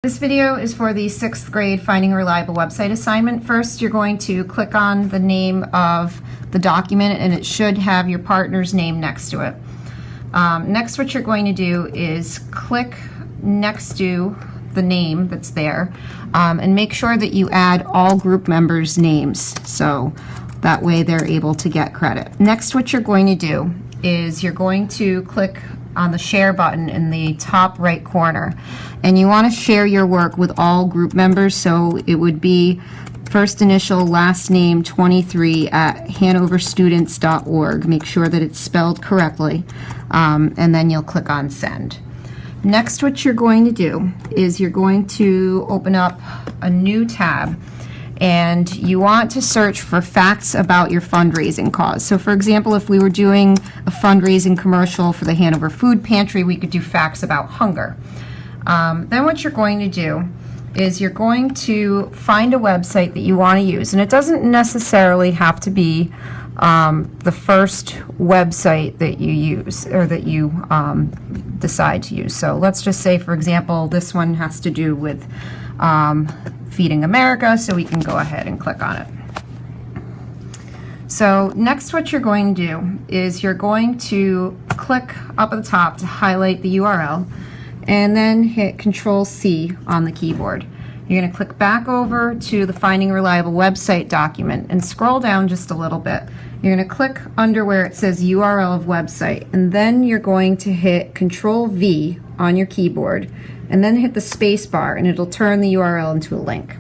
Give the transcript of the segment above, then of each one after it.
This video is for the 6th grade Finding a Reliable Website assignment. First, you're going to click on the name of the document, and it should have your partner's name next to it. Next, what you're going to do is click next to the name that's there, and make sure that you add all group members' names, so that way they're able to get credit. Next, what you're going to do is you're going to click on the share button in the top right corner, and you want to share your work with all group members, so it would be first initial last name 23 at hanoverstudents.org. Make sure that it's spelled correctly, and then you'll click on send. Next, what you're going to do is you're going to open up a new tab, and you want to search for facts about your fundraising cause. So for example, if we were doing a fundraising commercial for the Hanover Food Pantry, we could do facts about hunger. Then what you're going to do is you're going to find a website that you want to use, and it doesn't necessarily have to be the first website that you use or that you decide to use. So let's just say, for example, this one has to do with Feeding America, so we can go ahead and click on it. So next, what you're going to do is you're going to click up at the top to highlight the URL, and then hit Control-C on the keyboard. You're going to click back over to the Finding a Reliable Website document and scroll down just a little bit. You're going to click under where it says URL of website, and then you're going to hit Control-V on your keyboard, and then hit the space bar, and it'll turn the URL into a link.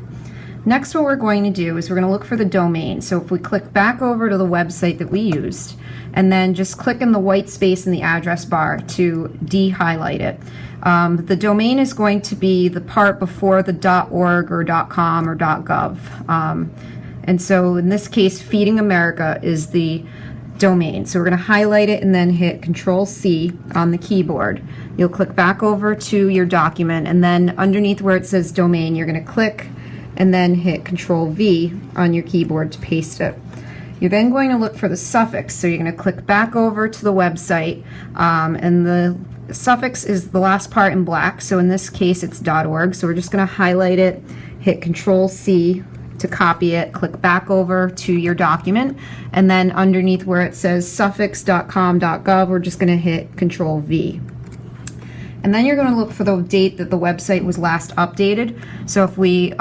Next, what we're going to do is we're going to look for the domain. So if we click back over to the website that we used, and then just click in the white space in the address bar to de-highlight it. The domain is going to be the part before the .org or .com or .gov. And so in this case, Feeding America is the domain. So we're going to highlight it and then hit Control-C on the keyboard. You'll click back over to your document, and then underneath where it says domain, you're going to click and then hit Control-V on your keyboard to paste it. You're then going to look for the suffix, so you're going to click back over to the website, and the suffix is the last part in black, so in this case it's .org, so we're just going to highlight it, hit Control-C to copy it, click back over to your document, and then underneath where it says suffix.com.gov, we're just going to hit Control-V. And then you're going to look for the date that the website was last updated. So if we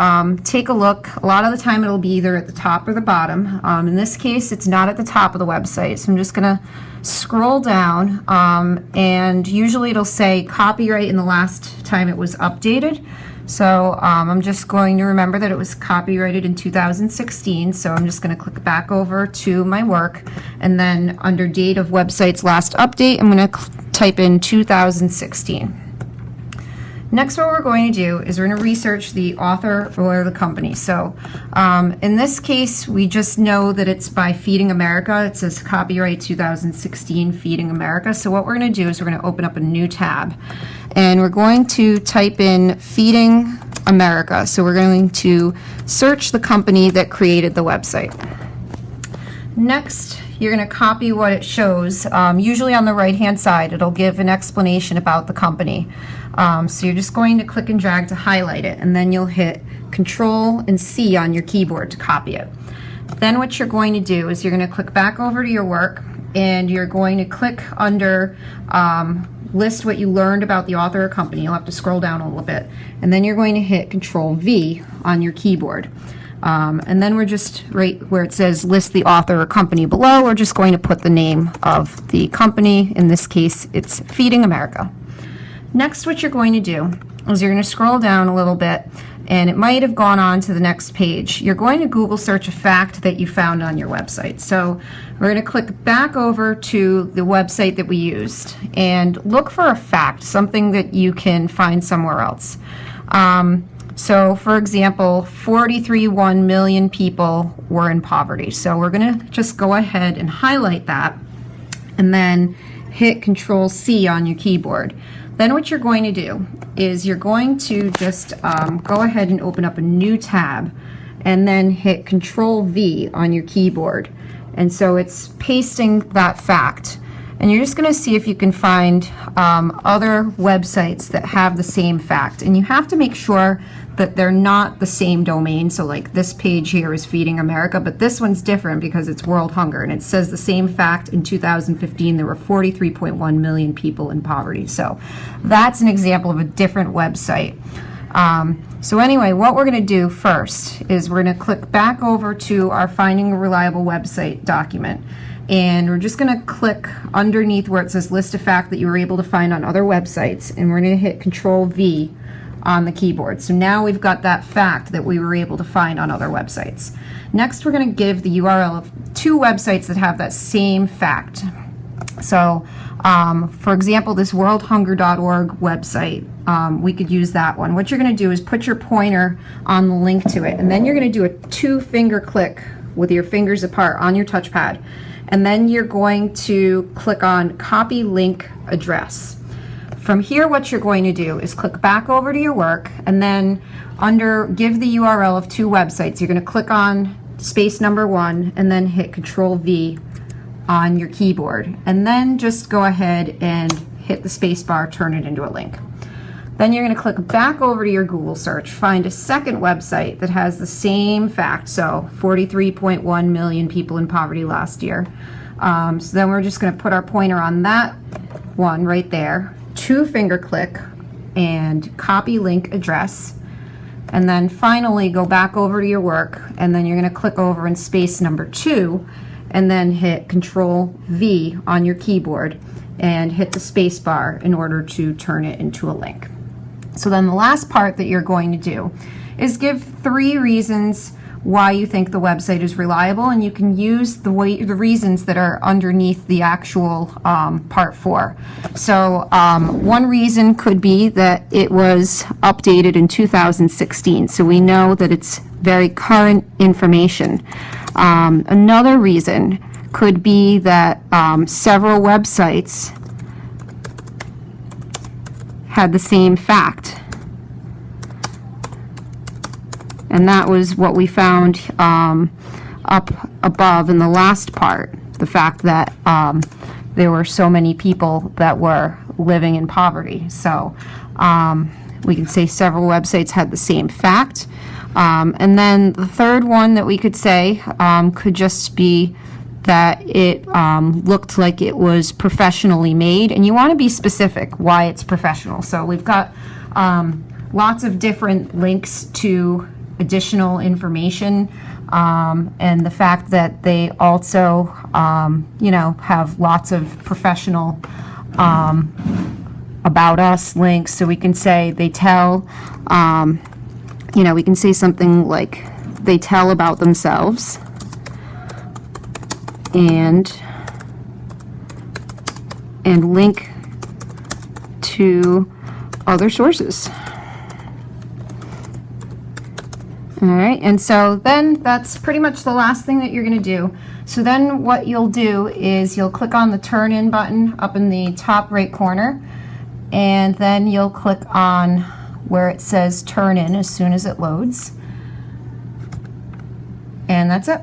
take a look, a lot of the time it'll be either at the top or the bottom. In this case, it's not at the top of the website, so I'm just going to scroll down, and usually it'll say copyright in the last time it was updated. So I'm just going to remember that it was copyrighted in 2016, so I'm just going to click back over to my work, and then under date of website's last update, I'm going to type in 2016. Next, what we're going to do is we're going to research the author or the company. So in this case, we just know that it's by Feeding America. It says copyright 2016 Feeding America. So what we're going to do is we're going to open up a new tab, and we're going to type in Feeding America. So we're going to search the company that created the website. Next, you're going to copy what it shows. Usually on the right-hand side, it'll give an explanation about the company. So you're just going to click and drag to highlight it, and then you'll hit Control and C on your keyboard to copy it. Then what you're going to do is you're going to click back over to your work, and you're going to click under list what you learned about the author or company. You'll have to scroll down a little bit, and then you're going to hit Control-V on your keyboard. And then we're just right where it says list the author or company below, we're just going to put the name of the company. In this case, it's Feeding America. Next, what you're going to do is you're going to scroll down a little bit, and it might have gone on to the next page. You're going to Google search a fact that you found on your website. So we're going to click back over to the website that we used and look for a fact, something that you can find somewhere else. So for example, 43.1 million people were in poverty. So we're going to just go ahead and highlight that, and then hit Control-C on your keyboard. Then what you're going to do is you're going to just go ahead and open up a new tab, and then hit Control-V on your keyboard. And so it's pasting that fact. And you're just going to see if you can find other websites that have the same fact. And you have to make sure that they're not the same domain. So like this page here is Feeding America, but this one's different because it's World Hunger. And it says the same fact in 2015, there were 43.1 million people in poverty. So that's an example of a different website. So anyway, what we're going to do first is we're going to click back over to our Finding a Reliable Website document. And we're just going to click underneath where it says list of fact that you were able to find on other websites, and we're going to hit Control V on the keyboard. So now we've got that fact that we were able to find on other websites. Next, we're going to give the URL of 2 websites that have that same fact. So, for example, this worldhunger.org website, we could use that one. What you're going to do is put your pointer on the link to it, and then you're going to do a 2-finger click with your fingers apart on your touchpad. And then you're going to click on Copy Link Address. From here, what you're going to do is click back over to your work, and then under Give the URL of 2 websites, you're going to click on space number 1 and then hit Control V on your keyboard. And then just go ahead and hit the space bar, turn it into a link. Then you're going to click back over to your Google search, find a second website that has the same fact, so 43.1 million people in poverty last year. So then we're just going to put our pointer on that one right there, 2-finger click, and copy link address. And then finally go back over to your work, and then you're going to click over in space number 2, and then hit Control V on your keyboard and hit the space bar in order to turn it into a link. So then the last part that you're going to do is give 3 reasons why you think the website is reliable, and you can use the reasons that are underneath the actual part 4. So one reason could be that it was updated in 2016, so we know that it's very current information. Another reason could be that several websites had the same fact, and that was what we found up above in the last part, the fact that there were so many people that were living in poverty. So we can say several websites had the same fact. And then the third one that we could say could just be that it looked like it was professionally made, and you want to be specific why it's professional. So we've got lots of different links to additional information, and the fact that they also have lots of professional about us links. So we can say they tell, we can say something like they tell about themselves and link to other sources. All right, and so then that's pretty much the last thing that you're going to do. So then what you'll do is you'll click on the Turn In button up in the top right corner, and then you'll click on where it says Turn In as soon as it loads. And that's it.